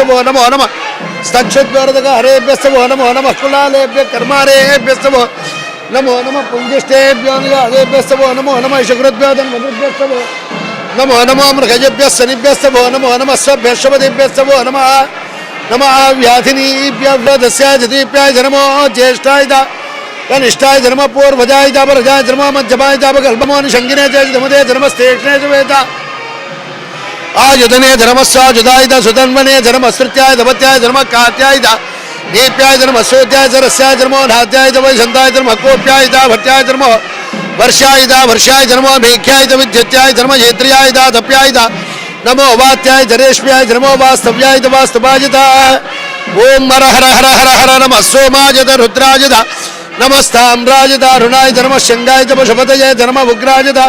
वो नमो नमः स्तक्षुद्वर्धक हरेभ्यस्तवो नमो नमः कुलालेभ्य कर्मारेभ्यस्तवो नमो नमः पुंजिष्टेभ्यो हरेभ्यस्तवो नमो नमः शुक्रद्भ्यो धन्वद्भ्यस्तवो नमो नमो मृगजेभ्यः शनिभ्यस्तवो नमो नमः स्वभ्यश्वपतिभ्यस्तवो नमः नमः व्याधिनीभ्यः दस्याय जतीभ्याय नमो ज्येष्ठाय कनिष्ठाय धर्म पूर्वजाय परजाय धर्म मध्यमाय कल्पमो निशंगिने धर्मदे धर्मस्तेष्णे वेद आयुधने धर्मस्वाजुदाय सुधन्वने धर्मस्तृत्याय धपत्याय धर्म कात्याय दीप्याय धर्म सोत्याय सरस्याय धर्मो नात्याय वैशंताय धर्म कोप्याय भट्याय धर्म वर्षाय वर्षाय धर्मो भेख्याय विद्युत्याय धर्म क्षेत्रियाय दप्याय नमो वात्याय धरेश्व्याय धर्मो वास्तव्याय वास्तवायता ओम हर हर हर हर हर नमः सोमाजत रुद्राजत नमस्ताम्राजत अरुणाय धर्म शंगाय पशुपतये धर्म उग्राजत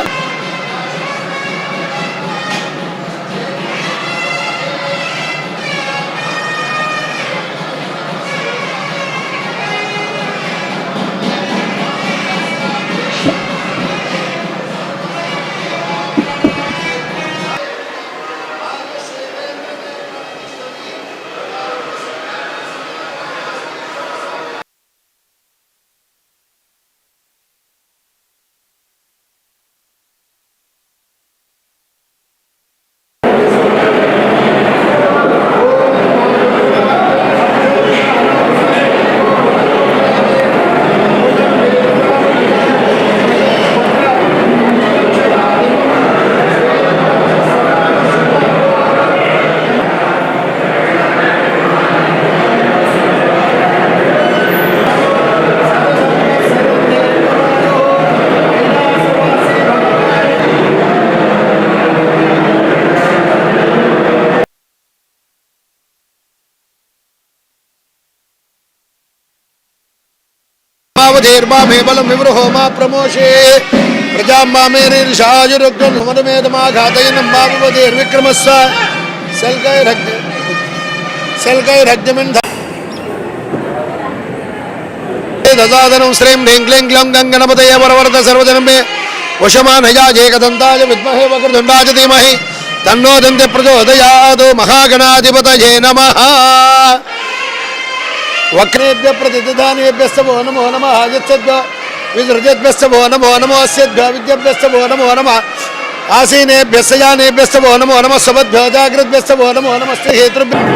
मे बलम विवृहो मा प्रमोषे प्रजा मे निशाजुरुग्रमेदमाघातयनम्बाविवधेर्विक्रमस्व सेल्कैरग्निमिन्ध ददादनं श्रीं ह्रीं क्लीं ग्लौं गङ्गणपतये वरवरद सर्वजनमे वशमानयाज एकदन्ताय विद्महे वक्रतुण्डाय धीमहि तन्नो दन्ते प्रचोदयात् महागणाधिपतये नमः वक्रेभ्य प्रतिदानेभ्यस्तवो नमो नमः यत्सद्भ्य विसृजेभ्यस्तवो नमो नमः अस्यद्भ्य विद्यभ्यस्तवो नमो नमः आसीनेभ्यः शयानेभ्यस्तवो नमो नमः सबद्भ्यो जाग्रद्भ्यस्तवो नमो नमस्ते हेतुभ्यः